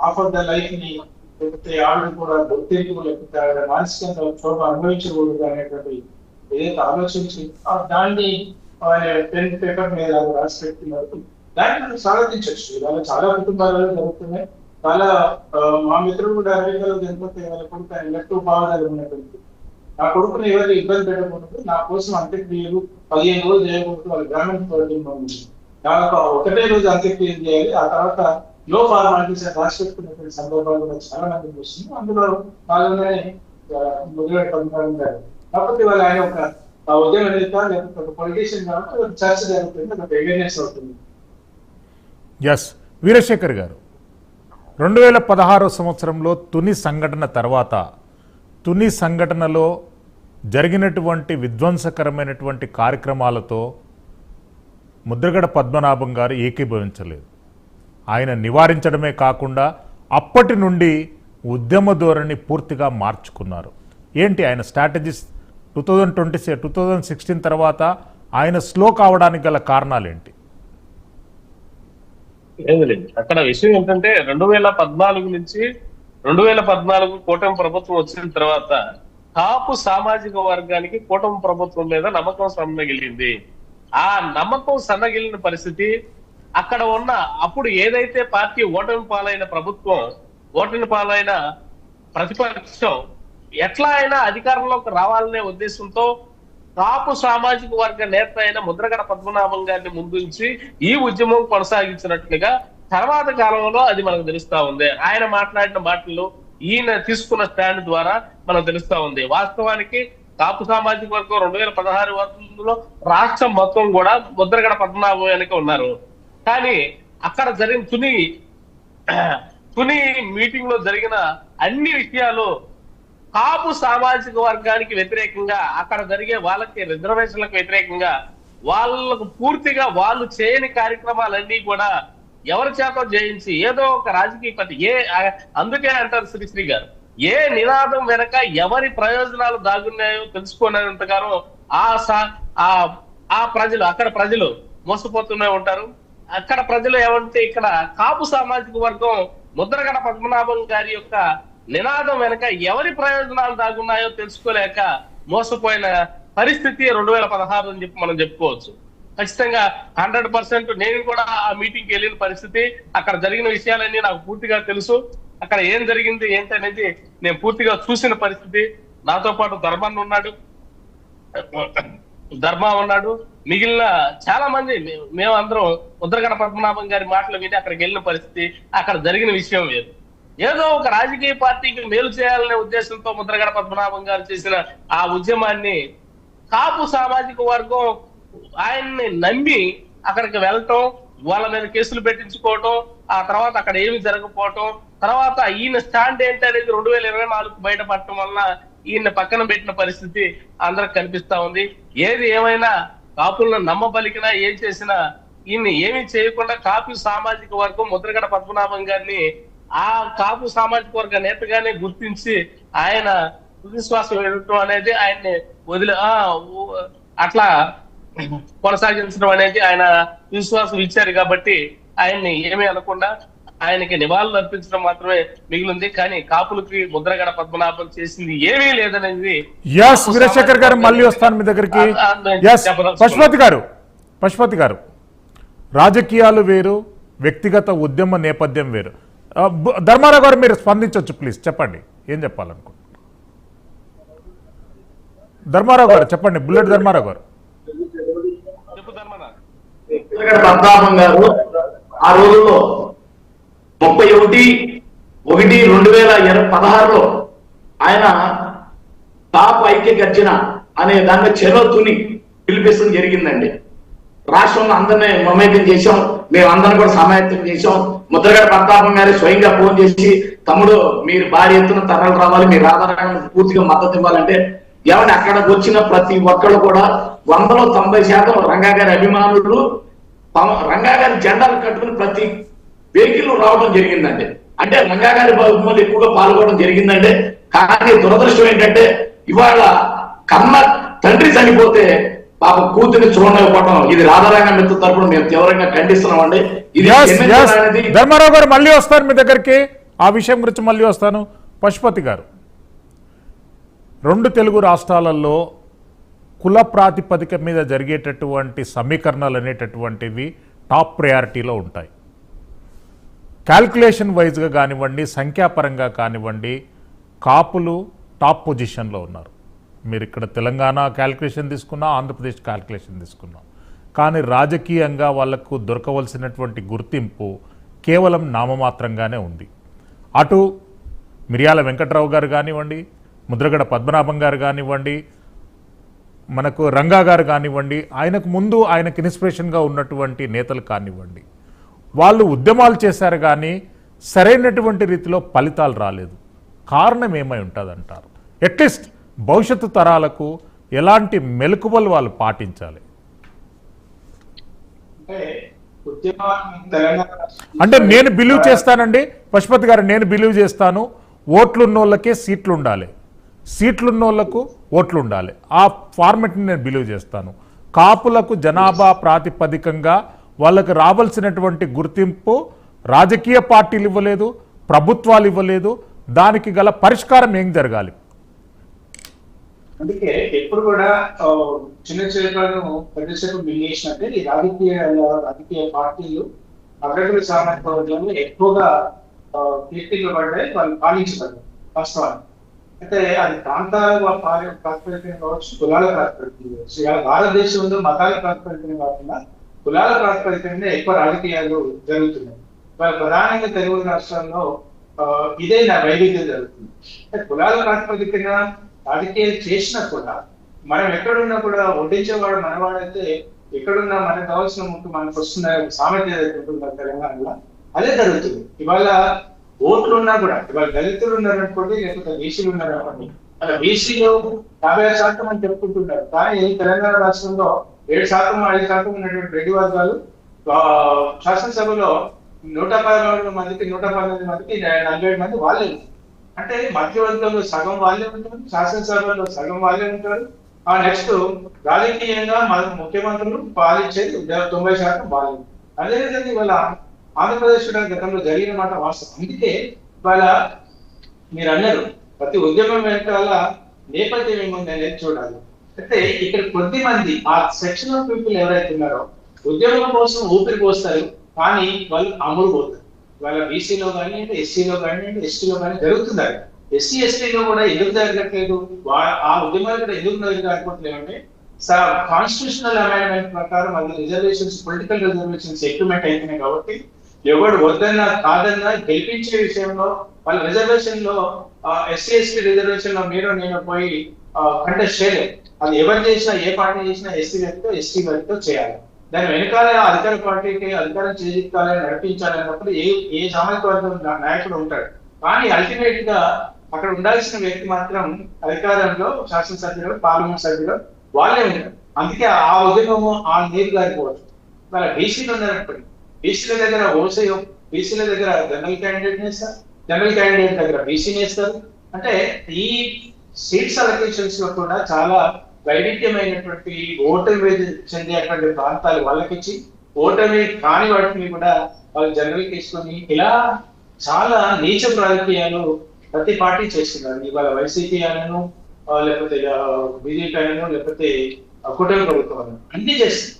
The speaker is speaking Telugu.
హాఫ్ ఆఫ్ ద లైఫ్ ని లేకపోతే ఆవిడ కూడా గుర్తింపు లేకపోతే ఆవిడ మానసికంగా క్షోభ అనుభవించకూడదు అనేటువంటి ఏదైతే ఆలోచించి దాన్ని పెన్ పేపర్ మీద రాసి పెడుతున్నారు. దాన్ని మనం స్వాగతించవచ్చు. ఇవాళ చాలా కుటుంబాలలో జరుగుతున్నాయి. చాలా మా మిత్రులు కూడా అమెరికాలో చనిపోతే వాళ్ళ కొడుకు ఆయన లెఫ్ట్ భావనలు ఉన్నటువంటి నా కొడుకుని ఎవరు ఇబ్బంది పెట్టకూడదు, నా కోసం అంత్యక్రియలు 15 రోజులు చేయకూడదు, వాళ్ళ గ్రామీణ కుటుంబం ఉంది. దానికి ఒకటే రోజు అంత్యక్రియలు చేయాలి, ఆ తర్వాత లో ఫార్మాలిటీస్ రాసి పెట్టుకున్నటువంటి సందర్భాలు కూడా చాలా మంది వస్తుంది. అందులో భాగంగానే ముదిగడ పద్మనాభం గారు కాకపోతే వాళ్ళు ఆయన ఒక ఉద్యమ నేత లేకపోతే ఒక పొలిటీషియన్ కాబట్టి ఒక చర్చ జరుగుతుంది, ఒక అవేర్నెస్ అవుతుంది. ఎస్ వీరశేఖర్ గారు, 2016 సంవత్సరంలో తుని సంఘటన తర్వాత తుని సంఘటనలో జరిగినటువంటి విధ్వంసకరమైనటువంటి కార్యక్రమాలతో ముద్రగడ పద్మనాభం గారు ఏకీభవించలేదు. ఆయన నివారించడమే కాకుండా అప్పటి నుండి ఉద్యమ ధోరణి పూర్తిగా మార్చుకున్నారు. ఏంటి ఆయన స్ట్రాటజీస్? 2016 తర్వాత ఆయన స్లో కావడానికి గల కారణాలు ఏంటి? లేదు, అక్కడ విషయం ఏంటంటే 2014 నుంచి 2014 కూటమి ప్రభుత్వం వచ్చిన తర్వాత కాపు సామాజిక వర్గానికి కూటమి ప్రభుత్వం మీద నమ్మకం సన్నగిలింది. ఆ నమ్మకం సన్నగిలిన పరిస్థితి అక్కడ ఉన్న అప్పుడు ఏదైతే పార్టీ ఓటమి పాలైన ప్రభుత్వం, ఓటమి పాలైన ప్రతిపక్షం ఎట్లా అయినా అధికారంలోకి రావాలనే ఉద్దేశంతో కాపు సామాజిక వర్గ నేత అయిన ముద్రగడ పద్మనాభం గారిని ముందుంచి ఈ ఉద్యమం కొనసాగించినట్లుగా తర్వాత కాలంలో అది మనకు తెలుస్తా ఉంది. ఆయన మాట్లాడిన మాటలు, ఈయన తీసుకున్న స్టాండ్ ద్వారా మనకు తెలుస్తా ఉంది. వాస్తవానికి కాపు సామాజిక వర్గం 2016 రాష్ట్రం మొత్తం కూడా ముద్రగడ పద్మనాభం వెనక ఉన్నారు. కానీ అక్కడ జరిగిన తుని మీటింగ్ లో జరిగిన అన్ని విషయాలు కాపు సామాజిక వర్గానికి వ్యతిరేకంగా, అక్కడ జరిగే వాళ్ళకి రిజర్వేషన్లకు వ్యతిరేకంగా, వాళ్ళకు పూర్తిగా వాళ్ళు చేయని కార్యక్రమాలన్నీ కూడా ఎవరి చేత చేయించి ఏదో ఒక రాజకీయ పార్టీ అందుకే అంటారు శ్రీశ్రీ గారు, ఏ నినాదం వెనక ఎవరి ప్రయోజనాలు దాగున్నాయో తెలుసుకునేంతగానో ఆ ప్రజలు, అక్కడ ప్రజలు మోసపోతూనే ఉంటారు. అక్కడ ప్రజలు ఏమంటే ఇక్కడ కాపు సామాజిక వర్గం ముద్రగడ పద్మనాభం గారి యొక్క నినాదం వెనక ఎవరి ప్రయోజనాలు దాగున్నాయో తెలుసుకోలేక మోసపోయిన పరిస్థితి 2016 అని చెప్పి మనం చెప్పుకోవచ్చు. ఖచ్చితంగా 100% నేను కూడా ఆ మీటింగ్కి వెళ్ళిన పరిస్థితి, అక్కడ జరిగిన విషయాలన్నీ నాకు పూర్తిగా తెలుసు. అక్కడ ఏం జరిగింది ఏంటి అనేది నేను పూర్తిగా చూసిన పరిస్థితి. నాతో పాటు ధర్మ ఉన్నాడు, మిగిలిన చాలా మంది మేమందరం ముద్రగడ పద్మనాభం గారి మాటలు విని అక్కడికి వెళ్ళిన పరిస్థితి. అక్కడ జరిగిన విషయం వేరు. ఏదో ఒక రాజకీయ పార్టీకి మేలు చేయాలనే ఉద్దేశంతో ముద్రగడ పద్మనాభం గారు చేసిన ఆ ఉద్యమాన్ని కాపు సామాజిక వర్గం ఆయన్ని నమ్మి అక్కడికి వెళ్ళటం, వాళ్ళ మీద కేసులు పెట్టించుకోవటం, ఆ తర్వాత అక్కడ ఏమి జరగకపోవటం, తర్వాత ఈయన స్టాండ్ ఏంటి అనేది 2024 బయటపడటం వల్ల ఈయన పక్కన పెట్టిన పరిస్థితి అందరికి కనిపిస్తా ఉంది. ఏది ఏమైనా కాపులను నమ్మబలికినా ఏం చేసినా ఈయన్ని ఏమి చేయకుండా కాపు సామాజిక వర్గం ముద్రగడ పద్మనాభం గారిని ఆ కాపు సామాజిక వర్గ నేతగానే గుర్తించి ఆయన విశ్వాసం ఇవ్వటం అనేది ఆయన్ని అట్లా కొనసాగించడం అనేది ఆయన విశ్వాసం ఇచ్చారు కాబట్టి ఆయన్ని ఏమీ అనకుండా ఆయనకి నివాళులు అర్పించడం మాత్రమే మిగిలింది. కానీ కాపులకి ముద్రగడ పద్మనాభం చేసింది ఏమీ లేదనేది. వీరశేఖర్ గారు మళ్ళీ వస్తాను మీ దగ్గరికి. పశుపతి గారు, రాజకీయాలు వేరు, వ్యక్తిగత ఉద్యమ నేపథ్యం వేరు. ధర్మారావు గారు మీరు స్పందించవచ్చు ప్లీజ్, చెప్పండి ఏం చెప్పాలనుకుంటున్నారు. ధర్మారావు గారు చెప్పండి, బుల్లెట్ ధర్మారావు గారు. పద్మనాభం గారు ఆ రోజుల్లో 31/1/2016 ఆయన తాపు ఐక్య గర్జన అనే దాన్ని చెరో తుని పిలిపించడం జరిగిందండి. రాష్ట్రంలో అందరినీ మమేకం చేశాం, మేమందరం కూడా సమాయత్తం చేశాం. ముద్రగడ పద్మనాభం గారి స్వయంగా ఫోన్ చేసి, తమ్ముడు మీరు భారీ ఎత్తున తరలి రావాలి, మీరు ఆధారాన్ని పూర్తిగా మద్దతు ఇవ్వాలంటే ఏమని అక్కడికి వచ్చిన ప్రతి ఒక్కళ్ళు కూడా 90% రంగా గారి అభిమానులు రంగా గారి జెండాలు కట్టుకుని ప్రతి వెహికల్ రావడం జరిగిందండి. అంటే రంగా గారి బహుమతి ఎక్కువగా పాల్గొనడం జరిగిందండి. కానీ దురదృష్టం ఏంటంటే ఇవాళ కన్న తండ్రి చనిపోతే పాప కూతురిని చూడలేకపోవడం, ఇది రాధారాంగ మిత్ర తరపున మేము తీవ్రంగా ఖండిస్తున్నామండి. ఇది ధర్మారావు గారు మళ్ళీ వస్తారు మీ దగ్గరికి. ఆ విషయం గురించి మళ్ళీ వస్తాను. పశుపతి గారు, 2 తెలుగు రాష్ట్రాలలో కుల ప్రాతిపదిక మీద జరిగేటటువంటి సమీకరణలు అనేటటువంటివి టాప్ ప్రయారిటీలో ఉంటాయి. క్యాల్కులేషన్ వైజ్గా కానివ్వండి, సంఖ్యాపరంగా కానివ్వండి, కాపులు టాప్ పొజిషన్లో ఉన్నారు. మీరు ఇక్కడ తెలంగాణ క్యాల్కులేషన్ తీసుకున్నా, ఆంధ్రప్రదేశ్ క్యాల్కులేషన్ తీసుకున్నాం. కానీ రాజకీయంగా వాళ్లకు దొరకవలసినటువంటి గుర్తింపు కేవలం నామమాత్రంగానే ఉంది. అటు మిర్యాల వెంకట్రావు గారు కానివ్వండి, ముద్రగడ పద్మనాభం గారు కానివ్వండి, మనకు రంగా గారు కానివ్వండి, ఆయనకు ముందు ఆయనకు ఇన్స్పిరేషన్గా ఉన్నటువంటి నేతలు కానివ్వండి, వాళ్ళు ఉద్యమాలు చేశారు కానీ సరైనటువంటి రీతిలో ఫలితాలు రాలేదు. కారణం ఏమై ఉంటుందంటారు? అట్లీస్ట్ భవిష్యత్తు తరాలకు ఎలాంటి మెలకువలు వాళ్ళు పాటించాలి? అంటే నేను బిలీవ్ చేస్తానండి పశుపతి గారు, నేను బిలీవ్ చేస్తాను, ఓట్లున్నోళ్ళకే సీట్లు ఉండాలి, సీట్లున్నోళ్లకు ఓట్లు ఉండాలి. ఆ ఫార్మెట్ని నేను బిలీవ్ చేస్తాను. కాపులకు జనాభా ప్రాతిపదికంగా వాళ్ళకి రావాల్సినటువంటి గుర్తింపు రాజకీయ పార్టీలు ఇవ్వలేదు, ప్రభుత్వాలు ఇవ్వలేదు. దానికి గల పరిష్కారం ఏం జరగాలి? అందుకే ఎప్పుడు కూడా చిన్న చేపలను పెద్ద చేపలు మింగేసినట్టే ఈ రాజకీయ పార్టీలు అగ్రకుల సామాజిక వర్గంలో ఎక్కువగా కీర్తిగా పడ్డాయి, వాళ్ళు పాలించబడ్డారు వాస్తవాన్ని. అయితే అది ప్రాంతాల ప్రాతిపదికన కావచ్చు, కులాల ప్రాతిపదికన కావచ్చు. ఇలా భారతదేశంలో మతాల ప్రాతిపదికన కాకుండా కులాల ప్రాతిపదికనే ఎక్కువ రాజకీయాలు జరుగుతున్నాయి. ప్రధానంగా తెలుగు రాష్ట్రాల్లో ఇదే నా వైవిధ్యం జరుగుతుంది. కులాల ప్రాతిపదికన రాజకీయాలు చేసినా కూడా మనం ఎక్కడున్నా కూడా వడ్డించేవాడు మనవాడైతే ఎక్కడున్నా మనకు కావాల్సిన ముఖ్య మనకు వస్తున్న సామర్థ్యం ఏదైతే ఉంటుందో తెలంగాణలో అదే జరుగుతుంది. ఇవాళ ఓట్లు ఉన్నా కూడా ఇవాళ దళితులు ఉన్నారనుకోండి, లేకపోతే బీసీలు ఉన్నారనుకోండి, అలా బీసీలో 50% అని చెప్పుకుంటున్నారు. కానీ తెలంగాణ రాష్ట్రంలో 7%, 5% ఉన్నటువంటి రెడ్డి వర్గాలు శాసనసభలో 113 మందికి 119 మందికి 47 మంది వాళ్ళే. అంటే మధ్యవర్గంలో సగం వాళ్ళే ఉంటారు, శాసనసభలో సగం వాళ్ళే ఉంటారు. ఆ నెక్స్ట్ రాజకీయంగా మన ముఖ్యమంత్రులు పాలించేది 90% వాళ్ళే. అదేవిధంగా ఇవాళ ఆంధ్రప్రదేశ్ గతంలో జరిగిన మాట వాస్తవం. అందుకే ఇవాళ మీరు అన్నారు ప్రతి ఉద్యమం వెనకాల నేపథ్యం ఏముంది అనేది చూడాలి. అయితే ఇక్కడ కొద్ది మంది ఆ సెక్షన్ ఆఫ్ పీపుల్ ఎవరైతే ఉన్నారో ఉద్యమం కోసం ఊపిరి పోస్తారు, కానీ వాళ్ళు అమ్ముడు పోతారు. వాళ్ళ బీసీలో కానివ్వండి, ఎస్సీలో కానివ్వండి, ఎస్టీలో కానీ జరుగుతున్నారు. ఎస్సీ ఎస్టీలో కూడా ఎందుకు జరగట్లేదు, ఆ ఉద్యమాలు కూడా ఎందుకు జరగకపోవట్లేదు అంటే కాన్స్టిట్యూషనల్ అమెండ్మెంట్ ప్రకారం అది రిజర్వేషన్స్, పొలిటికల్ రిజర్వేషన్స్ ఇంప్లిమెంట్ అయిపోయినాయి. కాబట్టి ఎవడు వద్దన్నా కాదన్నా గెలిపించే విషయంలో వాళ్ళ రిజర్వేషన్ లో ఎస్సీ ఎస్టీ రిజర్వేషన్ లో మీరు నేను పోయి కంటెస్ట్ చేయలేదు. అది ఎవరు చేసినా, ఏ పార్టీ చేసినా ఎస్సీ వ్యక్తితో ఎస్టీ వ్యక్తితో చేయాలి. దాని వెనకాల అధికార పార్టీకి అధికారం చేజిక్కాలని నడిపించాలన్నప్పుడు ఏ సామాజిక వర్గం నాయకుడు ఉంటాడు. కానీ అల్టిమేట్ గా అక్కడ ఉండాల్సిన వ్యక్తి మాత్రం అధికారంలో శాసనసభ్యులు, పార్లమెంట్ సభ్యులు వాళ్ళే ఉంటారు. అందుకే ఆ ఉద్యమము ఆ నీరు గారిపోవచ్చు. వాళ్ళ బీసీలు ఉన్నారనుకోండి, బీసీల దగ్గర ఓసీఓ, బీసీల దగ్గర జనరల్ క్యాండిడేట్ వేస్తారు, జనరల్ క్యాండిడేట్ దగ్గర బీసీని వేస్తారు. అంటే ఈ సీట్స్ అలొకేషన్స్ లో కూడా చాలా వైవిధ్యమైనటువంటి ఓటమి చెందేటువంటి ప్రాంతాలు వాళ్ళకిచ్చి, ఓటమి కాని వాటిని కూడా వాళ్ళు జనరల్ తీసుకొని ఇలా చాలా నీచ రాజకీయాలు ప్రతి పార్టీ చేస్తున్నారు. ఇవాళ వైసీపీ అనను, లేకపోతే బీజేపీ అనను, లేకపోతే కూటమి ప్రభుత్వం అన్ని చేస్తుంది.